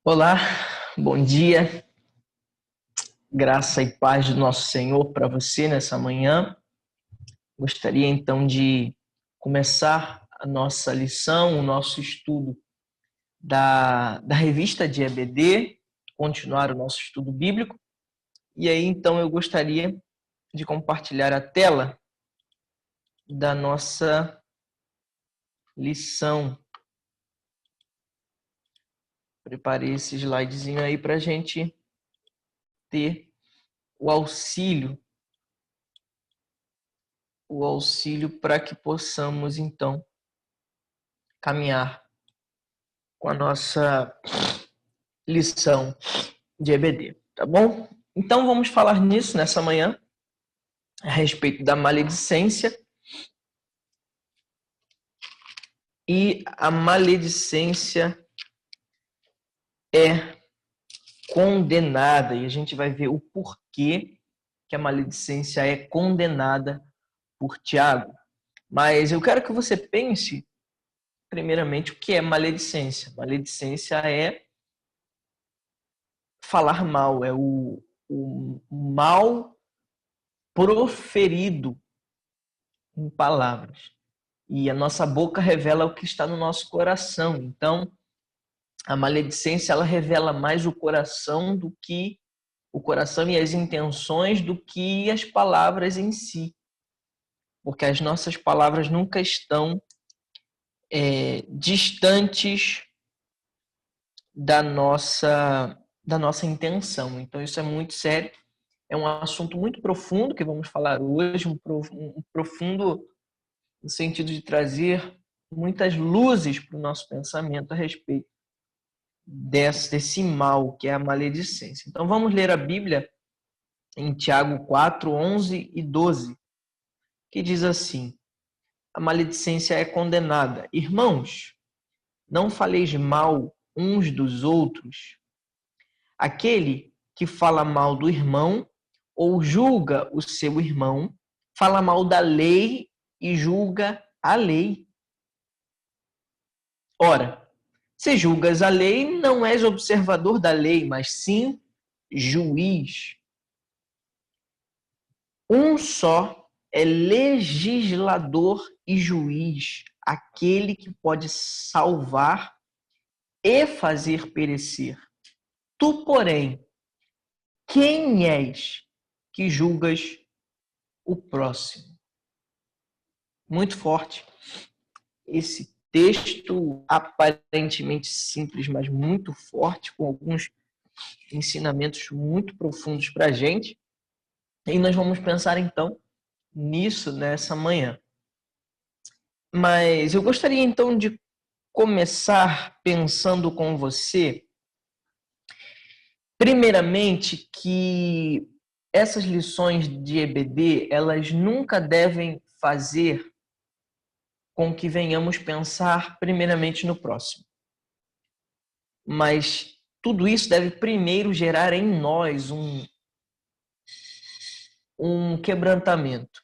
Olá, bom dia, graça e paz do nosso Senhor para você nessa manhã. Gostaria então de começar a nossa lição, o nosso estudo da revista de EBD, continuar o nosso estudo bíblico. E aí então eu gostaria de compartilhar a tela da nossa lição. Preparei esse slidezinho aí para a gente ter o auxílio para que possamos então caminhar com a nossa lição de EBD, tá bom? Então vamos falar nisso nessa manhã, a respeito da maledicência. E a maledicência é condenada, e a gente vai ver o porquê que a maledicência é condenada por Tiago. Mas eu quero que você pense, primeiramente, o que é maledicência. Maledicência é falar mal, é o mal proferido em palavras. E a nossa boca revela o que está no nosso coração. Então, a maledicência ela revela mais o coração do que o coração e as intenções do que as palavras em si. Porque as nossas palavras nunca estão distantes da nossa intenção. Então, isso é muito sério. É um assunto muito profundo que vamos falar hoje, um profundo no sentido de trazer muitas luzes para o nosso pensamento a respeito desse mal que é a maledicência. Então vamos ler a Bíblia em Tiago 4, 11 e 12, que diz assim: a maledicência é condenada. Irmãos, não faleis mal uns dos outros. Aquele que fala mal do irmão ou julga o seu irmão, fala mal da lei e julga a lei. Ora, se julgas a lei, não és observador da lei, mas sim juiz. Um só é legislador e juiz, aquele que pode salvar e fazer perecer. Tu, porém, quem és que julgas o próximo? Muito forte. Esse texto aparentemente simples, mas muito forte, com alguns ensinamentos muito profundos para a gente. E nós vamos pensar, então, nisso nessa manhã. Mas eu gostaria, então, de começar pensando com você, primeiramente, que essas lições de EBD, elas nunca devem fazer com que venhamos pensar primeiramente no próximo. Mas tudo isso deve primeiro gerar em nós um quebrantamento.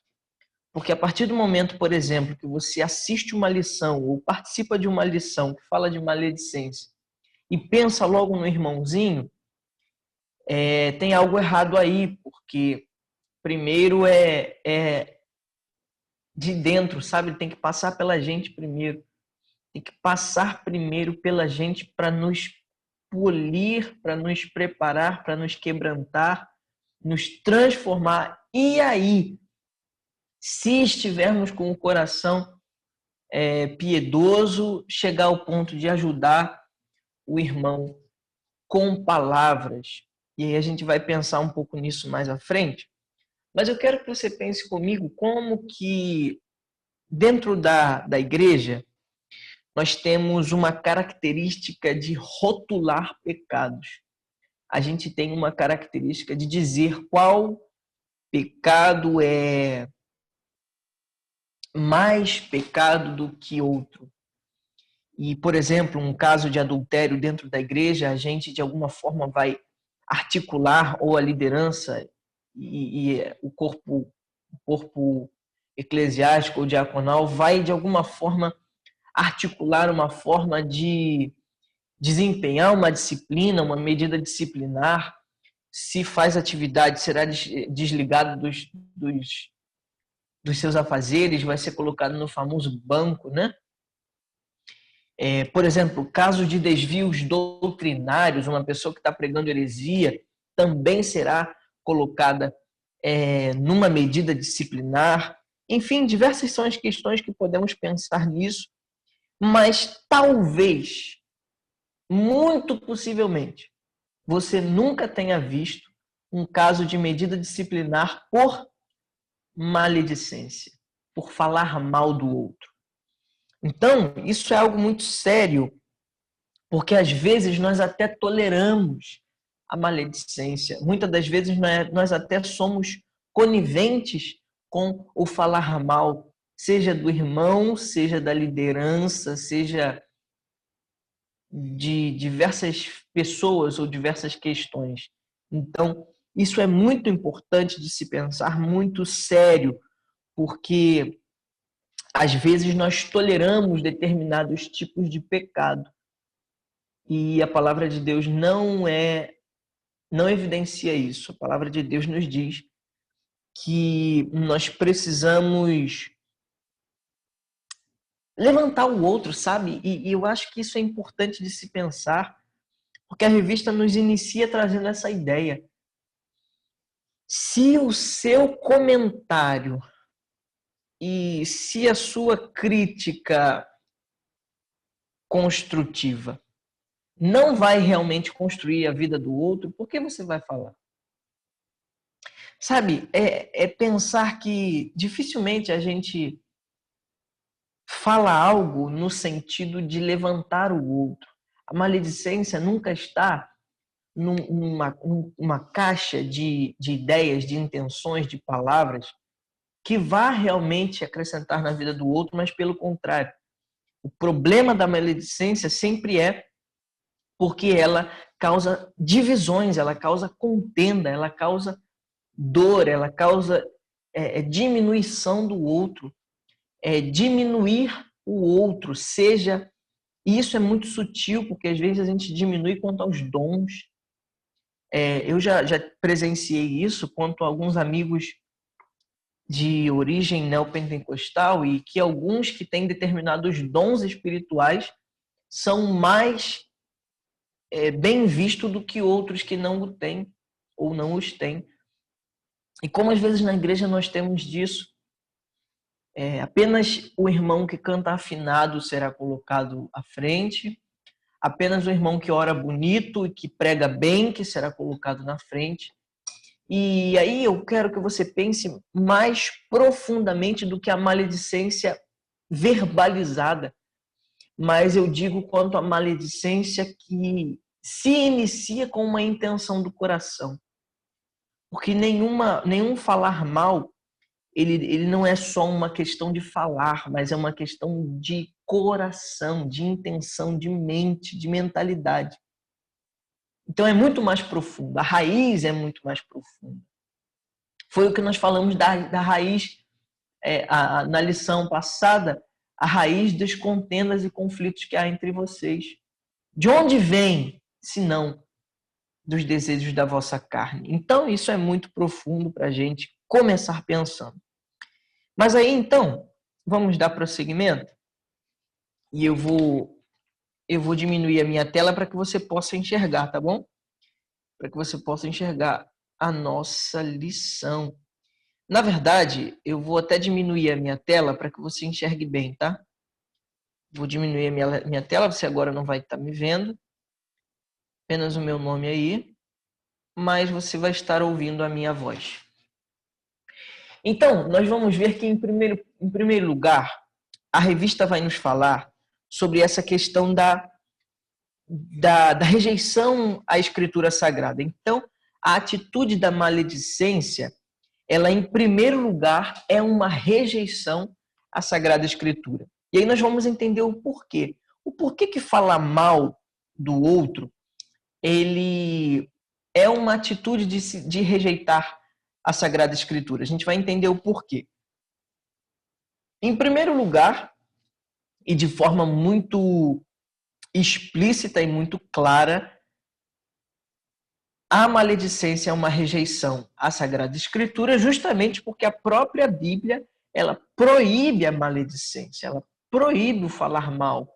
Porque a partir do momento, por exemplo, que você assiste uma lição ou participa de uma lição que fala de maledicência e pensa logo no irmãozinho, tem algo errado aí, porque primeiro é de dentro, sabe? Tem que passar pela gente primeiro. Tem que passar primeiro pela gente para nos polir, para nos preparar, para nos quebrantar, nos transformar. E aí, se estivermos com o coração piedoso, chegar ao ponto de ajudar o irmão com palavras. E aí a gente vai pensar um pouco nisso mais à frente. Mas eu quero que você pense comigo como que dentro da igreja nós temos uma característica de rotular pecados. A gente tem uma característica de dizer qual pecado é mais pecado do que outro. E, por exemplo, um caso de adultério dentro da igreja, a gente de alguma forma vai articular, ou a liderança e o corpo eclesiástico ou diaconal vai de alguma forma articular uma forma de desempenhar uma disciplina, uma medida disciplinar, se faz atividade, será desligado dos seus afazeres, vai ser colocado no famoso banco, né? Por exemplo, caso de desvios doutrinários, uma pessoa que está pregando heresia também será colocada numa medida disciplinar. Enfim, diversas são as questões que podemos pensar nisso, mas talvez, muito possivelmente, você nunca tenha visto um caso de medida disciplinar por maledicência, por falar mal do outro. Então, isso é algo muito sério, porque às vezes nós até toleramos a maledicência. Muitas das vezes nós até somos coniventes com o falar mal, seja do irmão, seja da liderança, seja de diversas pessoas ou diversas questões. Então, isso é muito importante de se pensar, muito sério, porque às vezes nós toleramos determinados tipos de pecado e a palavra de Deus não evidencia isso. A palavra de Deus nos diz que nós precisamos levantar o outro, sabe? E eu acho que isso é importante de se pensar, porque a revista nos inicia trazendo essa ideia. Se o seu comentário e se a sua crítica construtiva não vai realmente construir a vida do outro, por que você vai falar? Sabe, é pensar que dificilmente a gente fala algo no sentido de levantar o outro. A maledicência nunca está numa caixa de ideias, de intenções, de palavras que vá realmente acrescentar na vida do outro, mas pelo contrário. O problema da maledicência sempre é porque ela causa divisões, ela causa contenda, ela causa dor, ela causa diminuição do outro, diminuir o outro, seja... E isso é muito sutil, porque às vezes a gente diminui quanto aos dons. Eu já presenciei isso quanto a alguns amigos de origem neopentecostal e que alguns que têm determinados dons espirituais são mais bem vistos do que outros que não o têm ou não os têm. E como às vezes na igreja nós temos disso, apenas o irmão que canta afinado será colocado à frente, apenas o irmão que ora bonito e que prega bem que será colocado na frente. E aí eu quero que você pense mais profundamente do que a maledicência verbalizada, mas eu digo quanto à maledicência que se inicia com uma intenção do coração. Porque nenhum falar mal, ele não é só uma questão de falar, mas é uma questão de coração, de intenção, de mente, de mentalidade. Então é muito mais profundo, a raiz é muito mais profunda. Foi o que nós falamos da raiz na lição passada, a raiz das contendas e conflitos que há entre vocês. De onde vem, se não dos desejos da vossa carne? Então isso é muito profundo para a gente começar pensando. Mas aí então, vamos dar prosseguimento? E eu vou diminuir a minha tela para que você possa enxergar, tá bom? Para que você possa enxergar a nossa lição. Na verdade, eu vou até diminuir a minha tela para que você enxergue bem, tá? Vou diminuir a minha tela, você agora não vai estar me vendo. Apenas o meu nome aí, mas você vai estar ouvindo a minha voz. Então, nós vamos ver que, em primeiro lugar, a revista vai nos falar sobre essa questão da rejeição à Escritura Sagrada. Então, a atitude da maledicência, ela, em primeiro lugar, é uma rejeição à Sagrada Escritura. E aí nós vamos entender o porquê. O porquê que falar mal do outro, ele é uma atitude de rejeitar a Sagrada Escritura. A gente vai entender o porquê. Em primeiro lugar, e de forma muito explícita e muito clara. A maledicência é uma rejeição à Sagrada Escritura, justamente porque a própria Bíblia, ela proíbe a maledicência, ela proíbe o falar mal,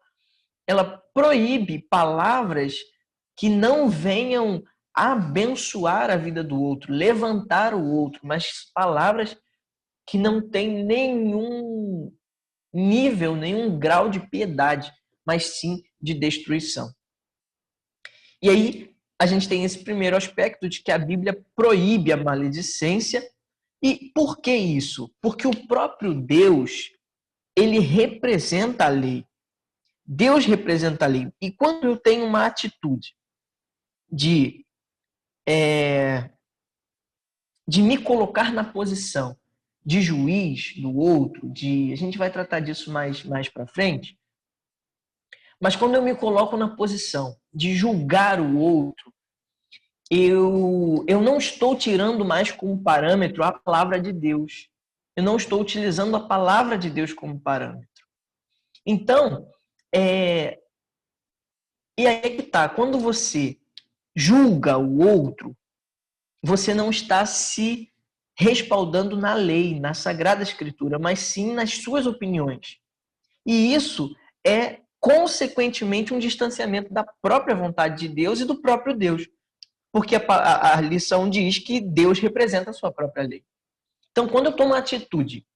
ela proíbe palavras que não venham abençoar a vida do outro, levantar o outro, mas palavras que não têm nenhum nível, nenhum grau de piedade, mas sim de destruição. E aí a gente tem esse primeiro aspecto de que a Bíblia proíbe a maledicência. E por que isso? Porque o próprio Deus, ele representa a lei. Deus representa a lei. E quando eu tenho uma atitude de me colocar na posição de juiz do outro, a gente vai tratar disso mais para frente, mas quando eu me coloco na posição de julgar o outro, eu não estou tirando mais como parâmetro a palavra de Deus. Eu não estou utilizando a palavra de Deus como parâmetro. Então, e aí que tá, quando você julga o outro, você não está se respaldando na lei, na Sagrada Escritura, mas sim nas suas opiniões. E isso é, consequentemente, um distanciamento da própria vontade de Deus e do próprio Deus. Porque a lição diz que Deus representa a sua própria lei. Então, quando eu tomo a atitude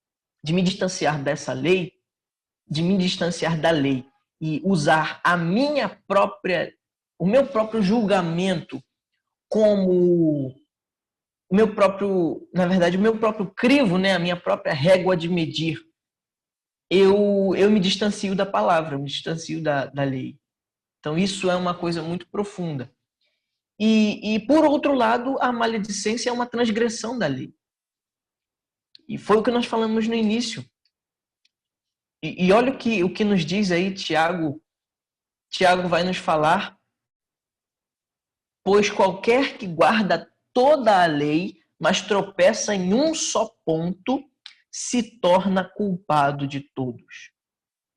de me distanciar dessa lei, de me distanciar da lei e usar o meu próprio julgamento como o meu próprio crivo, né, a minha própria régua de medir, eu me distancio da palavra, eu me distancio da lei. Então, isso é uma coisa muito profunda. E, por outro lado, a maledicência é uma transgressão da lei. E foi o que nós falamos no início. E olha o que nos diz aí Tiago. Tiago vai nos falar: pois qualquer que guarda toda a lei, mas tropeça em um só ponto, se torna culpado de todos.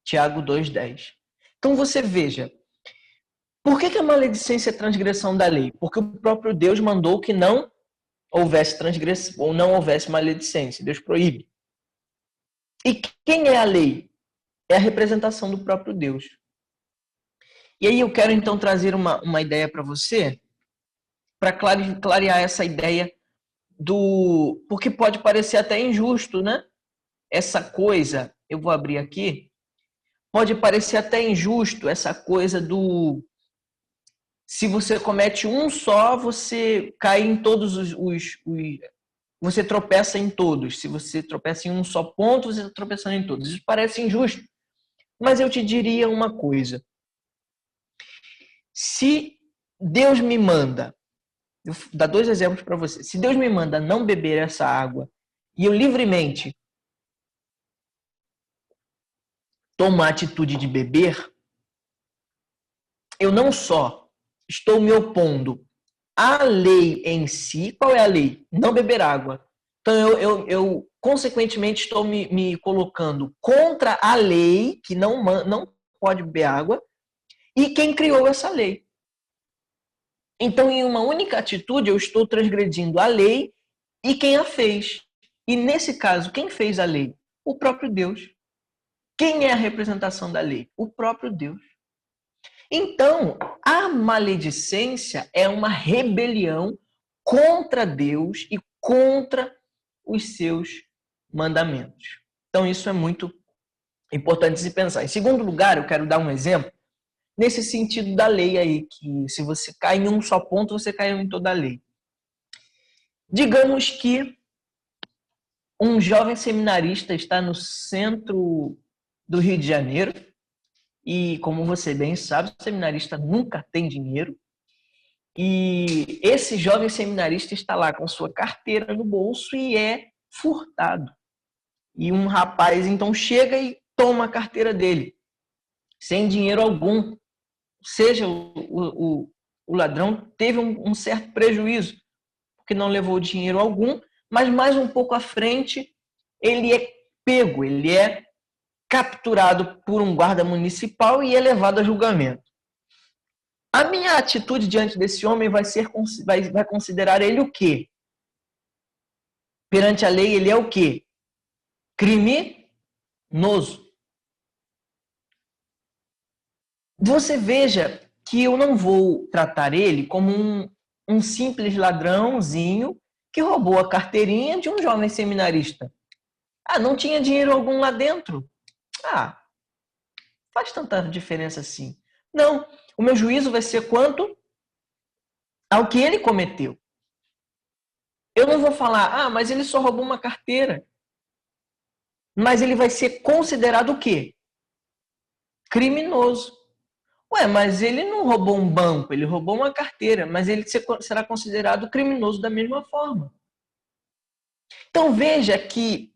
Tiago 2,10. Então você veja, por que a maledicência é transgressão da lei? Porque o próprio Deus mandou que não houvesse transgressão ou não houvesse maledicência. Deus proíbe. E quem é a lei? É a representação do próprio Deus. E aí eu quero então trazer uma ideia para você, para clarear essa ideia porque pode parecer até injusto, né? Essa coisa, eu vou abrir aqui, pode parecer até injusto essa coisa se você comete um só, você cai em todos você tropeça em todos. Se você tropeça em um só ponto, você está tropeçando em todos. Isso parece injusto. Mas eu te diria uma coisa. Se Deus me manda, eu vou dar 2 exemplos para você. Se Deus me manda não beber essa água e eu livremente tomo a atitude de beber, eu não só estou me opondo à lei em si. Qual é a lei? Não beber água. Então eu consequentemente estou me colocando contra a lei, que não pode beber água, e quem criou essa lei. Então, em uma única atitude, eu estou transgredindo a lei e quem a fez. E nesse caso, quem fez a lei? O próprio Deus. Quem é a representação da lei? O próprio Deus. Então, a maledicência é uma rebelião contra Deus e contra os seus mandamentos. Então, isso é muito importante se pensar. Em segundo lugar, eu quero dar um exemplo nesse sentido da lei aí, que se você cai em um só ponto, você caiu em toda a lei. Digamos que um jovem seminarista está no centro do Rio de Janeiro e, como você bem sabe, o seminarista nunca tem dinheiro. E esse jovem seminarista está lá com sua carteira no bolso e é furtado. E um rapaz então chega e toma a carteira dele, sem dinheiro algum. Ou seja, o ladrão teve um certo prejuízo, porque não levou dinheiro algum, mas mais um pouco à frente ele é pego, ele é capturado por um guarda municipal e é levado a julgamento. A minha atitude diante desse homem vai considerar ele o quê? Perante a lei, ele é o quê? Criminoso. Você veja que eu não vou tratar ele como um simples ladrãozinho que roubou a carteirinha de um jovem seminarista. Ah, não tinha dinheiro algum lá dentro? Ah, faz tanta diferença assim. Não, o meu juízo vai ser quanto ao que ele cometeu. Eu não vou falar, mas ele só roubou uma carteira. Mas ele vai ser considerado o quê? Criminoso. Ué, mas ele não roubou um banco, ele roubou uma carteira, mas ele será considerado criminoso da mesma forma. Então veja que,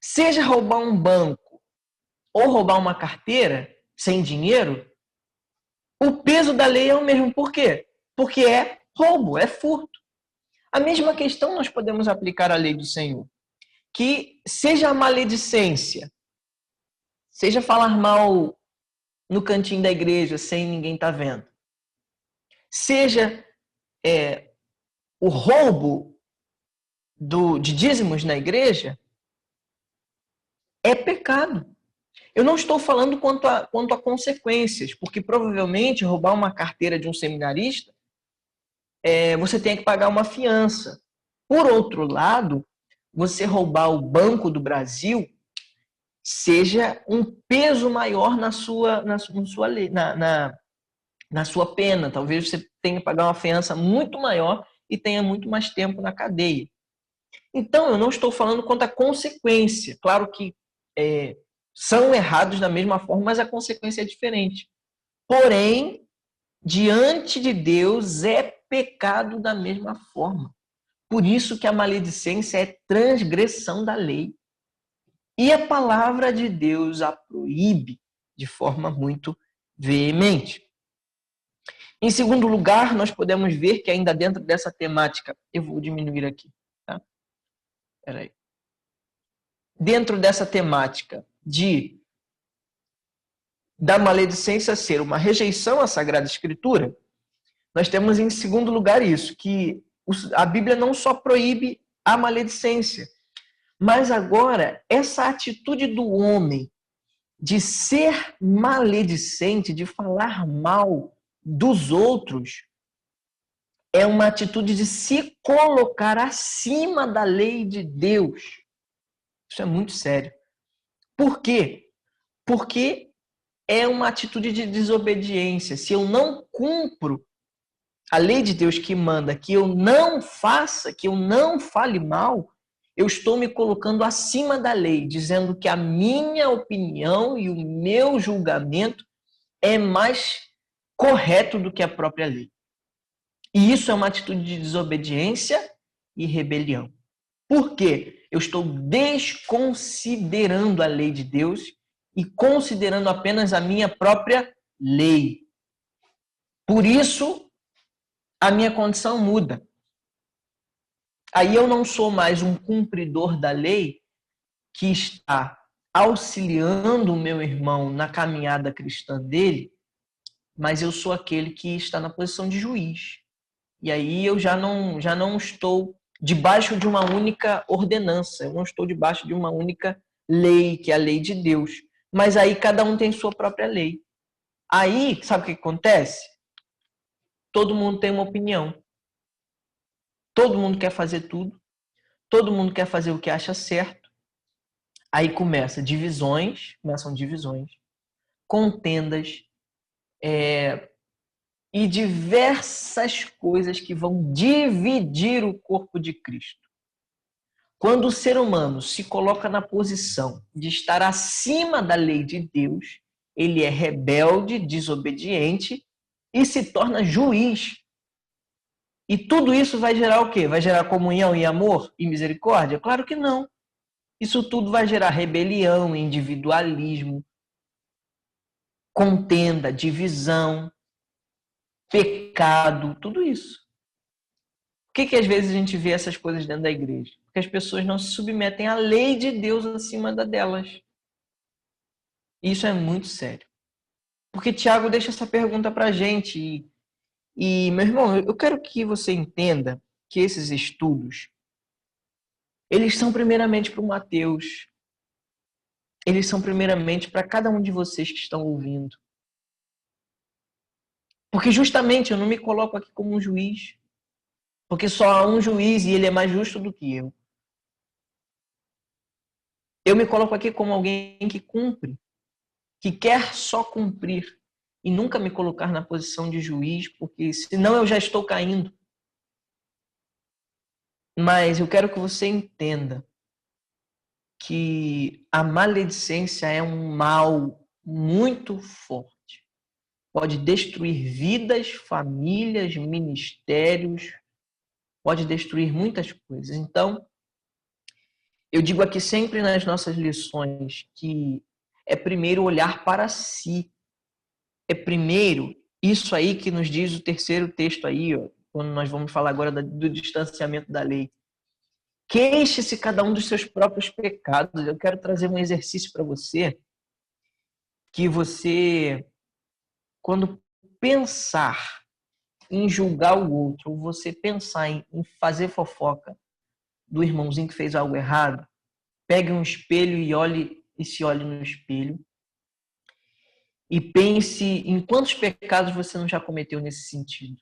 seja roubar um banco ou roubar uma carteira sem dinheiro, o peso da lei é o mesmo. Por quê? Porque é roubo, é furto. A mesma questão nós podemos aplicar à lei do Senhor. Que seja a maledicência, seja falar mal no cantinho da igreja sem ninguém estar vendo, seja o roubo de dízimos na igreja, é pecado. Eu não estou falando quanto a consequências, porque provavelmente roubar uma carteira de um seminarista, você tem que pagar uma fiança. Por outro lado, você roubar o Banco do Brasil seja um peso maior na sua pena. Talvez você tenha que pagar uma fiança muito maior e tenha muito mais tempo na cadeia. Então, eu não estou falando quanto à consequência. Claro que são errados da mesma forma, mas a consequência é diferente. Porém, diante de Deus é pecado da mesma forma. Por isso que a maledicência é transgressão da lei. E a palavra de Deus a proíbe de forma muito veemente. Em segundo lugar, nós podemos ver que ainda dentro dessa temática, eu vou diminuir aqui, tá? Peraí. Dentro dessa temática da maledicência ser uma rejeição à Sagrada Escritura, nós temos em segundo lugar isso, que a Bíblia não só proíbe a maledicência, mas agora essa atitude do homem de ser maledicente, de falar mal dos outros, é uma atitude de se colocar acima da lei de Deus. Isso é muito sério. Por quê? Porque é uma atitude de desobediência. Se eu não cumpro a lei de Deus que manda que eu não faça, que eu não fale mal, eu estou me colocando acima da lei, dizendo que a minha opinião e o meu julgamento é mais correto do que a própria lei. E isso é uma atitude de desobediência e rebelião. Por quê? Eu estou desconsiderando a lei de Deus e considerando apenas a minha própria lei. Por isso, a minha condição muda. Aí eu não sou mais um cumpridor da lei que está auxiliando o meu irmão na caminhada cristã dele, mas eu sou aquele que está na posição de juiz. E aí eu já não estou debaixo de uma única ordenança, eu não estou debaixo de uma única lei, que é a lei de Deus. Mas aí cada um tem sua própria lei. Aí, sabe o que acontece? Todo mundo tem uma opinião. Todo mundo quer fazer tudo. Todo mundo quer fazer o que acha certo. Aí começam divisões, contendas, e diversas coisas que vão dividir o corpo de Cristo. Quando o ser humano se coloca na posição de estar acima da lei de Deus, ele é rebelde, desobediente e se torna juiz. E tudo isso vai gerar o quê? Vai gerar comunhão e amor e misericórdia? Claro que não. Isso tudo vai gerar rebelião, individualismo, contenda, divisão, pecado, tudo isso. Por que às vezes a gente vê essas coisas dentro da igreja? Porque as pessoas não se submetem à lei de Deus acima da delas. E isso é muito sério. Porque Tiago deixa essa pergunta para a gente. E, meu irmão, eu quero que você entenda que esses estudos, eles são primeiramente para o Mateus, eles são primeiramente para cada um de vocês que estão ouvindo. Porque justamente eu não me coloco aqui como um juiz, porque só há um juiz e ele é mais justo do que eu. Eu me coloco aqui como alguém que cumpre, que quer só cumprir e nunca me colocar na posição de juiz, porque senão eu já estou caindo. Mas eu quero que você entenda que a maledicência é um mal muito forte. Pode destruir vidas, famílias, ministérios, pode destruir muitas coisas. Então, eu digo aqui sempre nas nossas lições que é primeiro olhar para si. É primeiro isso aí que nos diz o terceiro texto aí, ó, quando nós vamos falar agora do distanciamento da lei. Queixe-se cada um dos seus próprios pecados. Eu quero trazer um exercício para você, que você, quando pensar em julgar o outro, ou você pensar em fazer fofoca do irmãozinho que fez algo errado, pegue um espelho e se olhe no espelho e pense em quantos pecados você não já cometeu nesse sentido.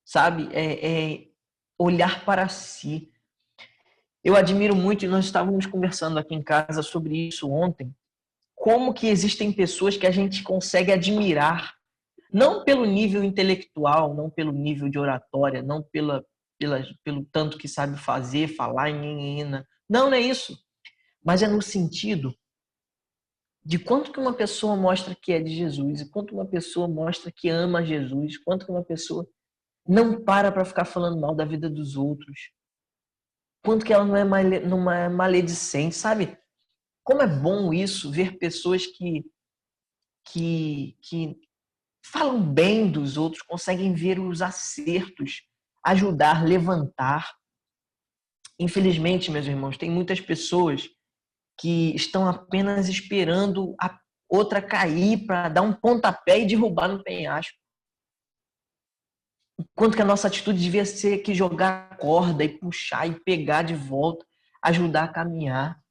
Sabe? É olhar para si. Eu admiro muito, e nós estávamos conversando aqui em casa sobre isso ontem, como que existem pessoas que a gente consegue admirar, não pelo nível intelectual, não pelo nível de oratória, não pelo tanto que sabe fazer, falar, não é isso. Mas é no sentido de quanto que uma pessoa mostra que é de Jesus, e quanto uma pessoa mostra que ama Jesus, quanto que uma pessoa não para ficar falando mal da vida dos outros, quanto que ela não é maledicente, sabe? Como é bom isso, ver pessoas que falam bem dos outros, conseguem ver os acertos, ajudar, levantar. Infelizmente, meus irmãos, tem muitas pessoas que estão apenas esperando a outra cair para dar um pontapé e derrubar no penhasco. Enquanto que a nossa atitude devia ser que jogar a corda e puxar e pegar de volta, ajudar a caminhar.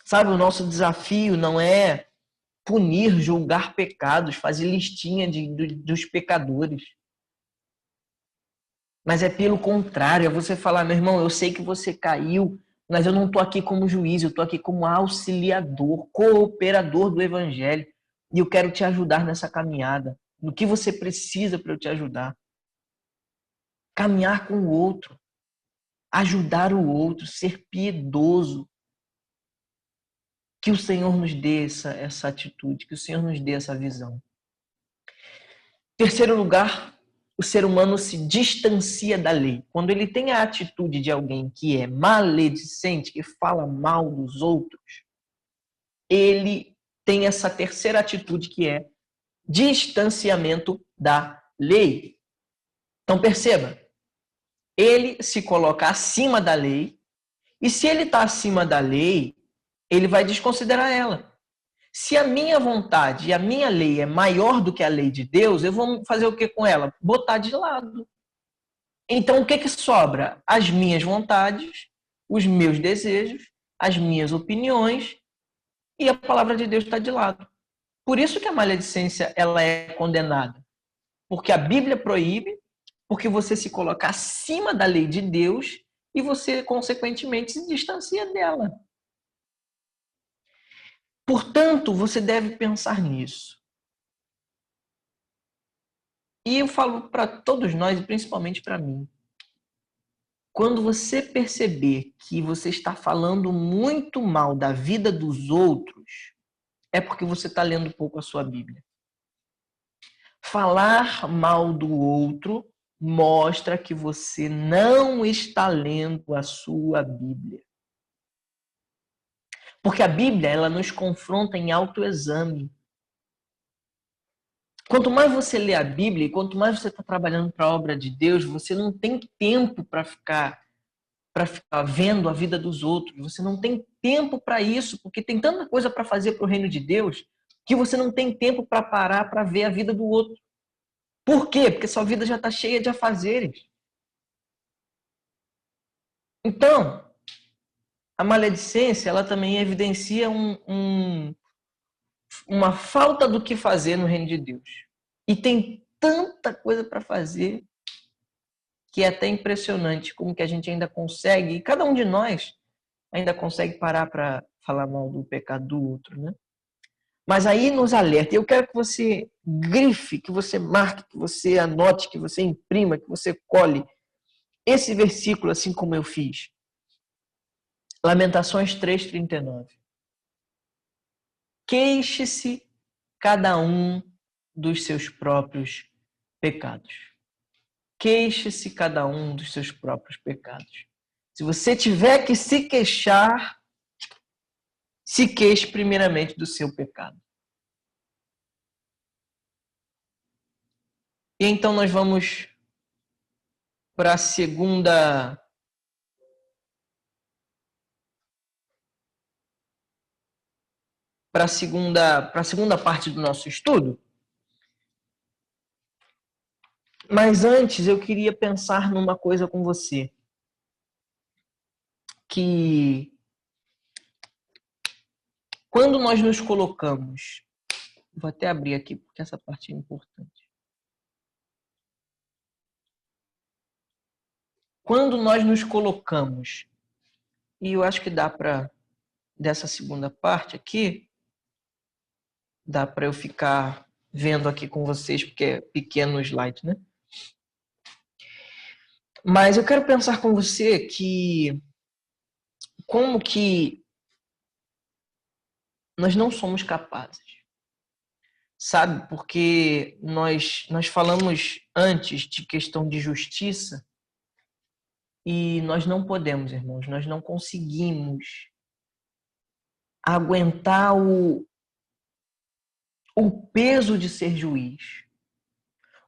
Sabe, o nosso desafio não é punir, julgar pecados, fazer listinha dos pecadores. Mas é pelo contrário, é você falar, meu irmão, eu sei que você caiu, mas eu não estou aqui como juiz, eu estou aqui como auxiliador, cooperador do evangelho. E eu quero te ajudar nessa caminhada. No que você precisa para eu te ajudar? Caminhar com o outro, ajudar o outro, ser piedoso. Que o Senhor nos dê essa atitude, que o Senhor nos dê essa visão. Terceiro lugar, o ser humano se distancia da lei. Quando ele tem a atitude de alguém que é maledicente, que fala mal dos outros, ele tem essa terceira atitude que é distanciamento da lei. Então perceba, ele se coloca acima da lei, e se ele está acima da lei, ele vai desconsiderar ela. Se a minha vontade e a minha lei é maior do que a lei de Deus, eu vou fazer o que com ela? Botar de lado. Então, o que sobra? As minhas vontades, os meus desejos, as minhas opiniões, e a palavra de Deus está de lado. Por isso que a maledicência ela é condenada. Porque a Bíblia proíbe, porque você se coloca acima da lei de Deus e você, consequentemente, se distancia dela. Portanto, você deve pensar nisso. E eu falo para todos nós, e principalmente para mim, quando você perceber que você está falando muito mal da vida dos outros, é porque você está lendo pouco a sua Bíblia. Falar mal do outro mostra que você não está lendo a sua Bíblia. Porque a Bíblia, ela nos confronta em autoexame. Quanto mais você lê a Bíblia, e quanto mais você está trabalhando para a obra de Deus, você não tem tempo para ficar vendo a vida dos outros. Você não tem tempo para isso, porque tem tanta coisa para fazer para o reino de Deus que você não tem tempo para parar para ver a vida do outro. Por quê? Porque sua vida já está cheia de afazeres. Então, a maledicência, ela também evidencia uma falta do que fazer no reino de Deus. E tem tanta coisa para fazer que é até impressionante como que a gente ainda consegue, e cada um de nós ainda consegue parar para falar mal do pecado do outro, né? Mas aí nos alerta. Eu quero que você grife, que você marque, que você anote, que você imprima, que você cole esse versículo assim como eu fiz. Lamentações 3:39. Queixe-se cada um dos seus próprios pecados. Queixe-se cada um dos seus próprios pecados. Se você tiver que se queixar, se queixe primeiramente do seu pecado. E então nós vamos para a segunda parte do nosso estudo. Mas antes eu queria pensar numa coisa com você. Que quando nós nos colocamos, vou até abrir aqui porque essa parte é importante. Quando nós nos colocamos, e eu acho que dá para, dessa segunda parte aqui, dá para eu ficar vendo aqui com vocês, porque é pequeno o slide, né? Mas eu quero pensar com você que como que nós não somos capazes, sabe? Porque nós falamos antes de questão de justiça e nós não podemos, irmãos, nós não conseguimos aguentar o peso de ser juiz.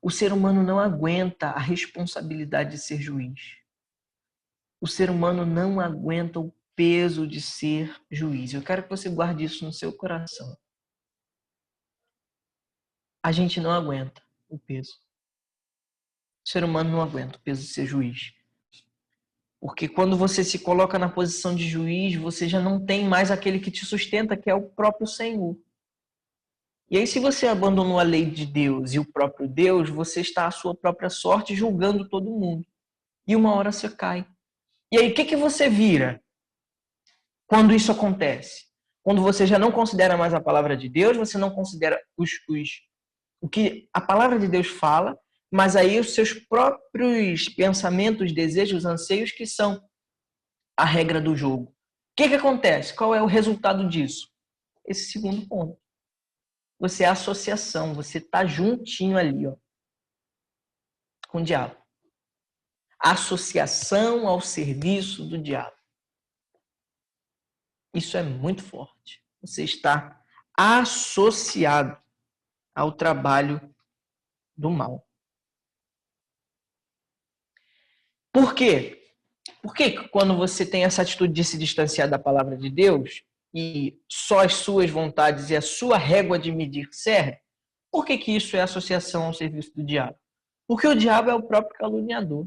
O ser humano não aguenta a responsabilidade de ser juiz. O ser humano não aguenta o peso de ser juiz. Eu quero que você guarde isso no seu coração. A gente não aguenta o peso. O ser humano não aguenta o peso de ser juiz. Porque quando você se coloca na posição de juiz, você já não tem mais aquele que te sustenta, que é o próprio Senhor. E aí, se você abandonou a lei de Deus e o próprio Deus, você está à sua própria sorte julgando todo mundo. E uma hora você cai. E aí, o que você vira quando isso acontece? Quando você já não considera mais a palavra de Deus, você não considera o que a palavra de Deus fala, mas aí os seus próprios pensamentos, desejos, anseios que são a regra do jogo. O que acontece? Qual é o resultado disso? Esse segundo ponto. Você é associação, você está juntinho ali, ó, com o diabo. Associação ao serviço do diabo. Isso é muito forte. Você está associado ao trabalho do mal. Por quê? Porque quando você tem essa atitude de se distanciar da palavra de Deus e só as suas vontades e a sua régua de medir serve, por que isso é associação ao serviço do diabo? Porque o diabo é o próprio caluniador.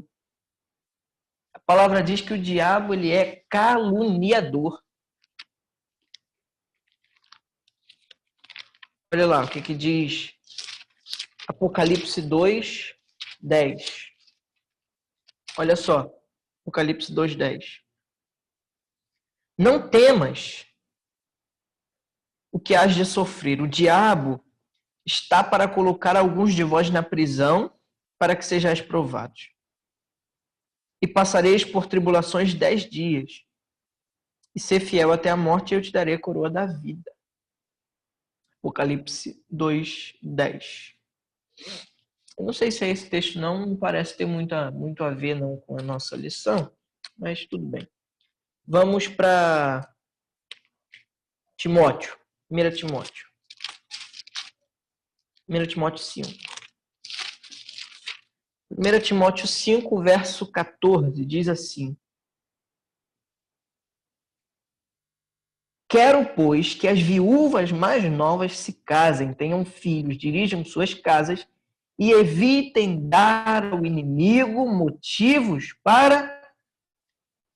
A palavra diz que o diabo ele é caluniador. Olha lá o que diz Apocalipse 2:10. Olha só, Apocalipse 2:10. Não temas o que hás de sofrer. O diabo está para colocar alguns de vós na prisão para que sejais provados. E passareis por tribulações 10 dias. E ser fiel até a morte, e eu te darei a coroa da vida. Apocalipse 2:10. Eu não sei se é esse texto, não parece ter muito a ver não, com a nossa lição, mas tudo bem. Vamos para Timóteo, 1 Timóteo. 1 Timóteo 5. 1 Timóteo 5, verso 14, diz assim: Quero, pois, que as viúvas mais novas se casem, tenham filhos, dirijam suas casas e evitem dar ao inimigo motivos para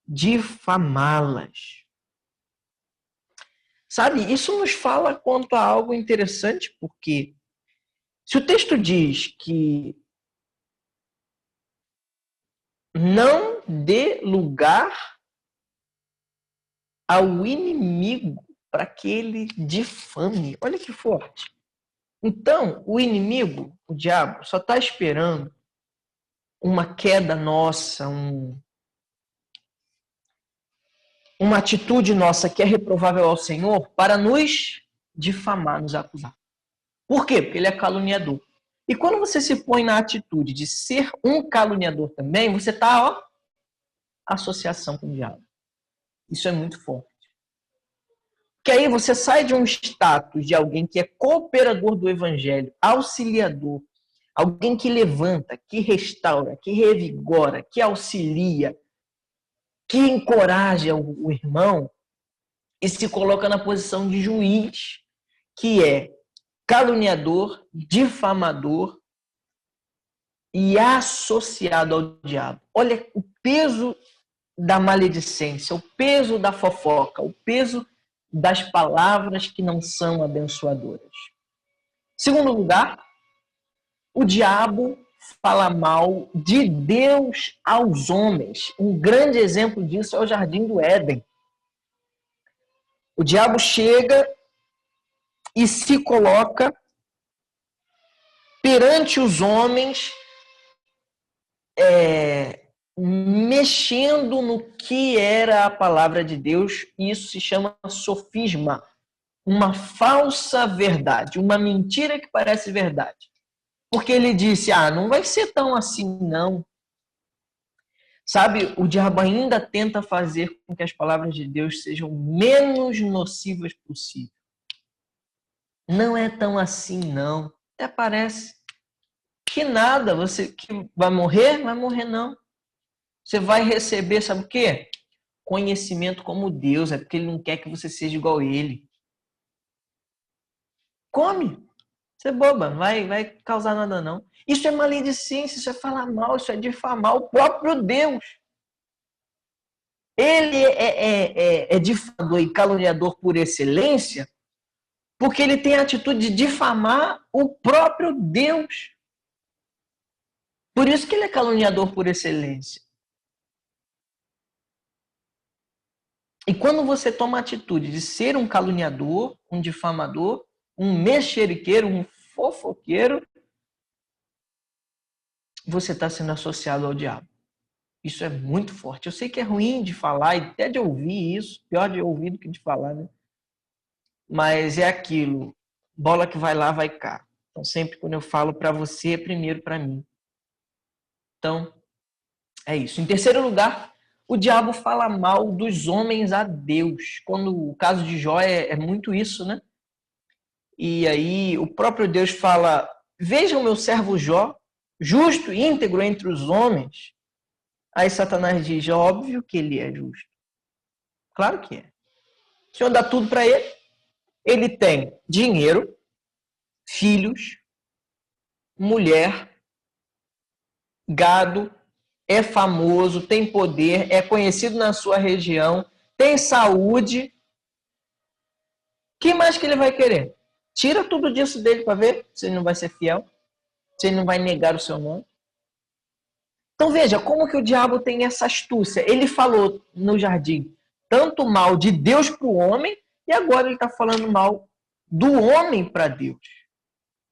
difamá-las. Sabe, isso nos fala quanto a algo interessante, porque se o texto diz que não dê lugar ao inimigo para que ele difame, olha que forte. Então, o inimigo, o diabo, só está esperando uma queda nossa, uma atitude nossa que é reprovável ao Senhor para nos difamar, nos acusar. Por quê? Porque ele é caluniador. E quando você se põe na atitude de ser um caluniador também, você está, associação com o diabo. Isso é muito forte. Porque aí você sai de um status de alguém que é cooperador do evangelho, auxiliador, alguém que levanta, que restaura, que revigora, que auxilia, que encoraja o irmão e se coloca na posição de juiz, que é caluniador, difamador e associado ao diabo. Olha o peso da maledicência, o peso da fofoca, o peso das palavras que não são abençoadoras. Segundo lugar, o diabo fala mal de Deus aos homens. Um grande exemplo disso é o Jardim do Éden. O diabo chega e se coloca perante os homens, mexendo no que era a palavra de Deus, e isso se chama sofisma, uma falsa verdade, uma mentira que parece verdade. Porque ele disse, não vai ser tão assim, não. Sabe, o diabo ainda tenta fazer com que as palavras de Deus sejam menos nocivas possível. Não é tão assim, não. Até parece que nada, você que vai morrer não. Você vai receber, sabe o quê? Conhecimento como Deus, é porque ele não quer que você seja igual a ele. Come. Você é boba, não vai causar nada não. Isso é maledicência, isso é falar mal, isso é difamar o próprio Deus. Ele é difamador e caluniador por excelência, porque ele tem a atitude de difamar o próprio Deus. Por isso que ele é caluniador por excelência. E quando você toma a atitude de ser um caluniador, um difamador, um mexeriqueiro, um fofoqueiro, você está sendo associado ao diabo. Isso é muito forte. Eu sei que é ruim de falar e até de ouvir isso, pior de ouvir do que de falar, né? Mas é aquilo, bola que vai lá, vai cá. Então, sempre quando eu falo para você, é primeiro para mim. Então, é isso. Em terceiro lugar, o diabo fala mal dos homens a Deus. Quando o caso de Jó é muito isso, né? E aí o próprio Deus fala, veja o meu servo Jó, justo e íntegro entre os homens. Aí Satanás diz, óbvio que ele é justo. Claro que é. O Senhor dá tudo para ele. Ele tem dinheiro, filhos, mulher, gado, é famoso, tem poder, é conhecido na sua região, tem saúde. O que mais que ele vai querer? Tira tudo disso dele para ver se ele não vai ser fiel, se ele não vai negar o seu nome. Então veja, como que o diabo tem essa astúcia. Ele falou no jardim tanto mal de Deus para o homem, e agora ele está falando mal do homem para Deus.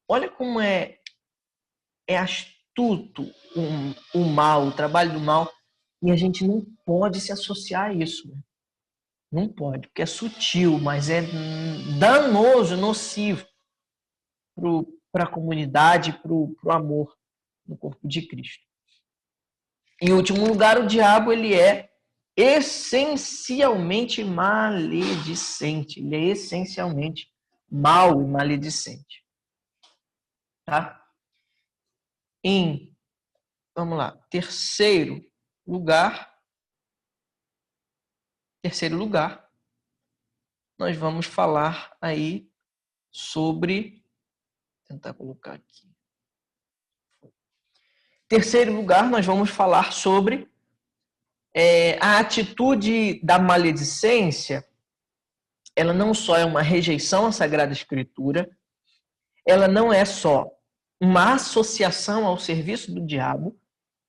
Olha como é astuto o mal, o trabalho do mal, e a gente não pode se associar a isso. Né? Não pode, porque é sutil, mas é danoso, nocivo para a comunidade, para o amor no corpo de Cristo. Em último lugar, o diabo ele é essencialmente maledicente. Ele é essencialmente mau e maledicente. Tá? Vamos lá, terceiro lugar, nós vamos falar aí sobre, vou tentar colocar aqui, terceiro lugar, nós vamos falar sobre a atitude da maledicência. Ela não só é uma rejeição à Sagrada Escritura, ela não é só uma associação ao serviço do diabo,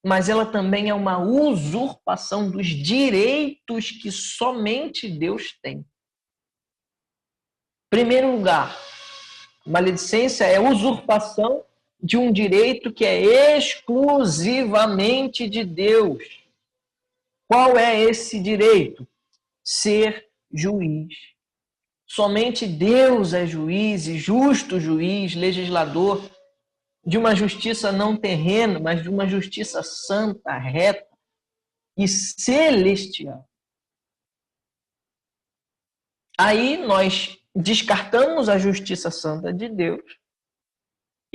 mas ela também é uma usurpação dos direitos que somente Deus tem. Em primeiro lugar, maledicência é usurpação de um direito que é exclusivamente de Deus. Qual é esse direito? Ser juiz. Somente Deus é juiz e justo juiz, legislador de uma justiça não terrena, mas de uma justiça santa, reta e celestial. Aí nós descartamos a justiça santa de Deus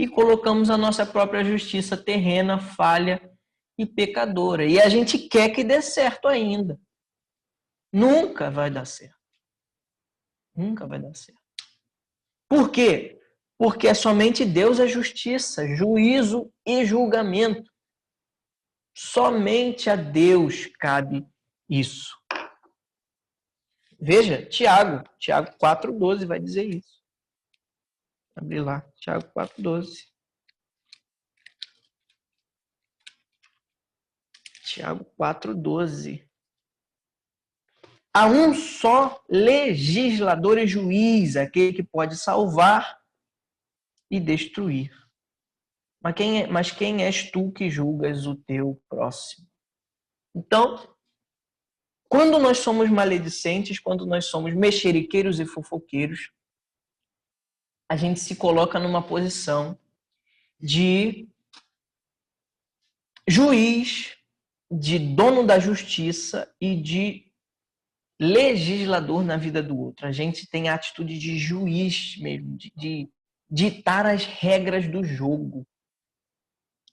e colocamos a nossa própria justiça terrena, falha e pecadora. E a gente quer que dê certo ainda. Nunca vai dar certo. Nunca vai dar certo. Por quê? Porque somente Deus é justiça, juízo e julgamento. Somente a Deus cabe isso. Veja, Tiago 4,12 vai dizer isso. Abre lá, Tiago 4,12. Tiago 4,12. Há um só legislador e juiz, aquele que pode salvar e destruir. Mas quem és tu que julgas o teu próximo? Então, quando nós somos maledicentes, quando nós somos mexeriqueiros e fofoqueiros, a gente se coloca numa posição de juiz, de dono da justiça e de legislador na vida do outro. A gente tem a atitude de juiz mesmo, de ditar as regras do jogo.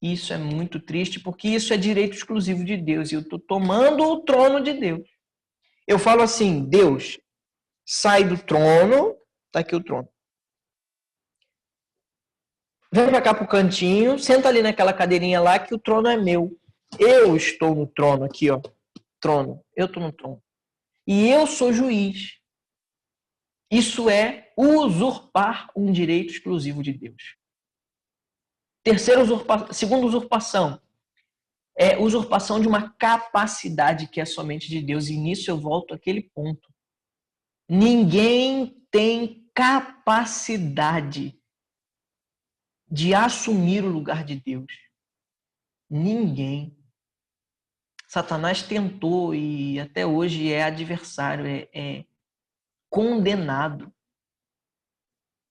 Isso é muito triste, porque isso é direito exclusivo de Deus. E eu estou tomando o trono de Deus. Eu falo assim, Deus, sai do trono, tá aqui o trono. Vem para cá pro cantinho, senta ali naquela cadeirinha lá que o trono é meu. Eu estou no trono aqui, ó. Trono. Eu estou no trono. E eu sou juiz. Isso é usurpar um direito exclusivo de Deus. Segunda usurpação é usurpação de uma capacidade que é somente de Deus. E nisso eu volto àquele ponto. Ninguém tem capacidade de assumir o lugar de Deus. Ninguém. Satanás tentou e até hoje é adversário, é condenado.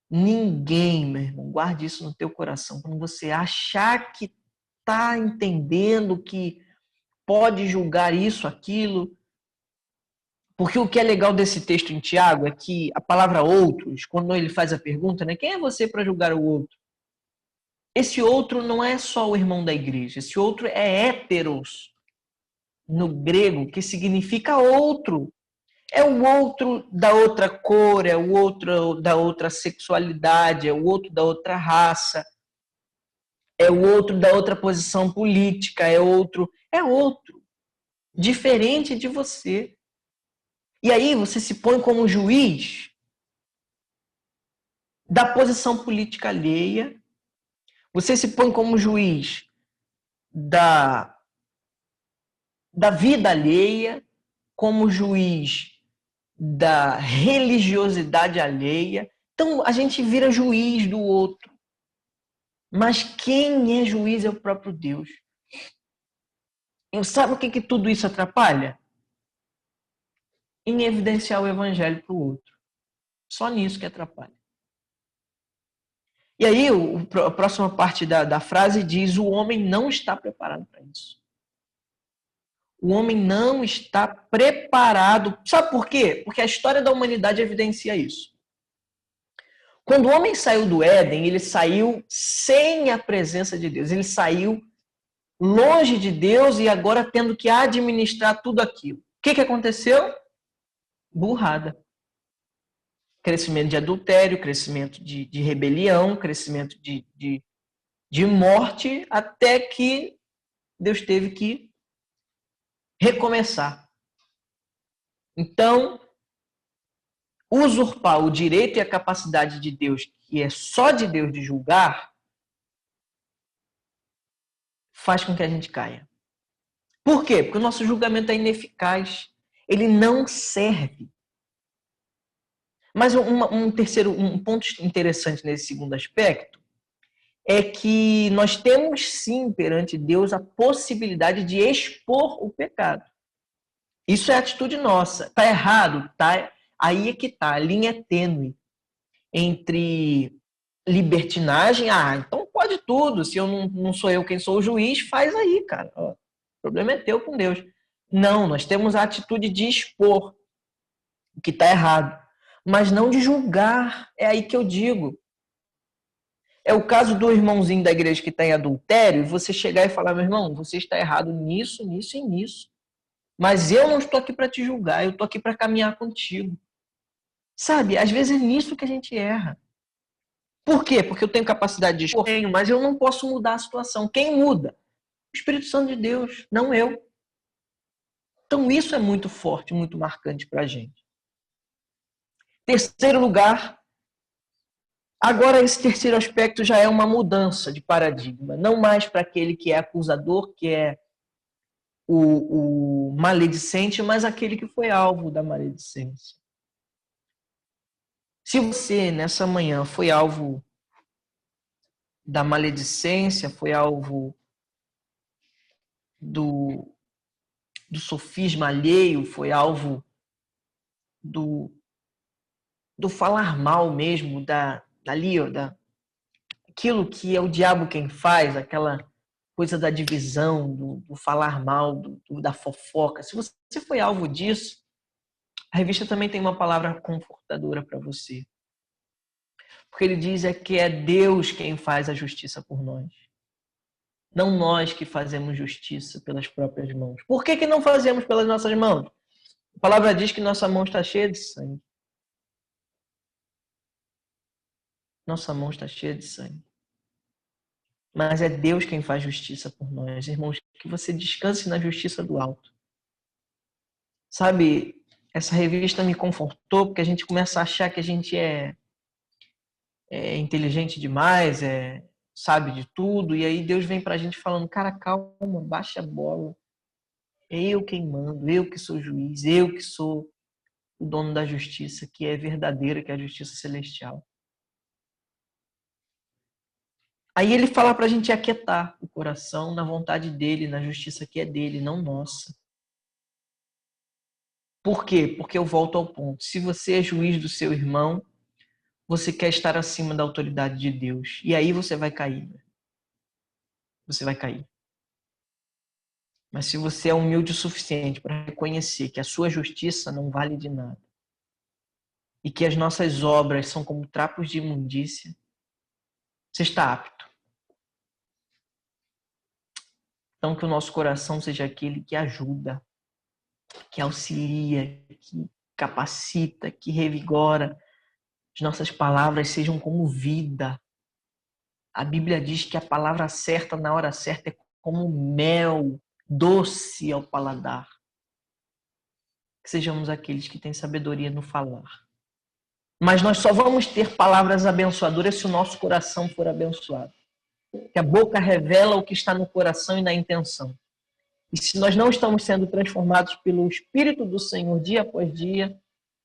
Ninguém, meu irmão, guarde isso no teu coração. Quando você achar que está entendendo, que pode julgar isso, aquilo. Porque o que é legal desse texto em Tiago é que a palavra outros, quando ele faz a pergunta, né, quem é você para julgar o outro? Esse outro não é só o irmão da igreja, esse outro é héteros, no grego, que significa outro. É o outro da outra cor, é o outro da outra sexualidade, é o outro da outra raça, é o outro da outra posição política, é outro, diferente de você. E aí você se põe como juiz da posição política alheia, você se põe como juiz da vida alheia, como juiz da religiosidade alheia. Então a gente vira juiz do outro. Mas quem é juiz é o próprio Deus. E sabe o que tudo isso atrapalha? Em evidenciar o evangelho para o outro. Só nisso que atrapalha. E aí a próxima parte da frase diz: o homem não está preparado para isso. O homem não está preparado. Sabe por quê? Porque a história da humanidade evidencia isso. Quando o homem saiu do Éden, ele saiu sem a presença de Deus. Ele saiu longe de Deus e agora tendo que administrar tudo aquilo. O que aconteceu? Burrada. Crescimento de adultério, crescimento de rebelião, crescimento de morte, até que Deus teve que recomeçar. Então, usurpar o direito e a capacidade de Deus, que é só de Deus de julgar, faz com que a gente caia. Por quê? Porque o nosso julgamento é ineficaz. Ele não serve. Mas um ponto interessante nesse segundo aspecto é que nós temos sim perante Deus a possibilidade de expor o pecado. Isso é atitude nossa. Tá errado? Tá. Aí é que tá. A linha é tênue entre libertinagem. Então pode tudo. Se eu não sou eu quem sou o juiz, faz aí, cara. O problema é teu com Deus. Não, nós temos a atitude de expor o que está errado, mas não de julgar. É aí que eu digo. É o caso do irmãozinho da igreja que está em adultério, e você chegar e falar, meu irmão, você está errado nisso, nisso e nisso. Mas eu não estou aqui para te julgar, eu estou aqui para caminhar contigo. Sabe, às vezes é nisso que a gente erra. Por quê? Porque eu tenho capacidade de expor, mas eu não posso mudar a situação. Quem muda? O Espírito Santo de Deus, não eu. Então isso é muito forte, muito marcante para a gente. Terceiro lugar, agora esse terceiro aspecto já é uma mudança de paradigma. Não mais para aquele que é acusador, que é o maledicente, mas aquele que foi alvo da maledicência. Se você, nessa manhã, foi alvo da maledicência, foi alvo do sofisma alheio, foi alvo do falar mal mesmo, aquilo que é o diabo quem faz, aquela coisa da divisão, do falar mal, da fofoca. Se você foi alvo disso, a revista também tem uma palavra confortadora para você. Porque ele diz que é Deus quem faz a justiça por nós. Não nós que fazemos justiça pelas próprias mãos. Por que não fazemos pelas nossas mãos? A palavra diz que nossa mão está cheia de sangue. Nossa mão está cheia de sangue. Mas é Deus quem faz justiça por nós. Irmãos, que você descanse na justiça do alto. Sabe, essa revista me confortou porque a gente começa a achar que a gente é inteligente demais, sabe de tudo, e aí Deus vem pra gente falando, cara, calma, baixa a bola. É eu quem mando, eu que sou juiz, eu que sou o dono da justiça, que é verdadeira, que é a justiça celestial. Aí ele fala pra gente aquietar o coração na vontade dele, na justiça que é dele, não nossa. Por quê? Porque eu volto ao ponto. Se você é juiz do seu irmão, você quer estar acima da autoridade de Deus. E aí você vai cair. Você vai cair. Mas se você é humilde o suficiente para reconhecer que a sua justiça não vale de nada e que as nossas obras são como trapos de imundícia, você está apto. Então que o nosso coração seja aquele que ajuda, que auxilia, que capacita, que revigora. As nossas palavras sejam como vida. A Bíblia diz que a palavra certa na hora certa é como mel doce ao paladar. Que sejamos aqueles que têm sabedoria no falar. Mas nós só vamos ter palavras abençoadoras se o nosso coração for abençoado. Que a boca revela o que está no coração e na intenção. E se nós não estamos sendo transformados pelo Espírito do Senhor dia após dia,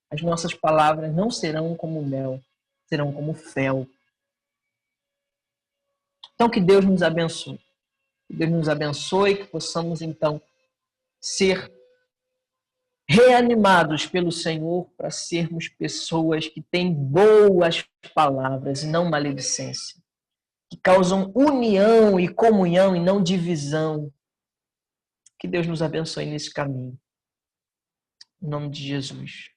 as nossas palavras não serão como mel, serão como fel. Então que Deus nos abençoe. Que Deus nos abençoe, que possamos então ser reanimados pelo Senhor para sermos pessoas que têm boas palavras e não maledicência, que causam união e comunhão e não divisão. Que Deus nos abençoe nesse caminho. Em nome de Jesus.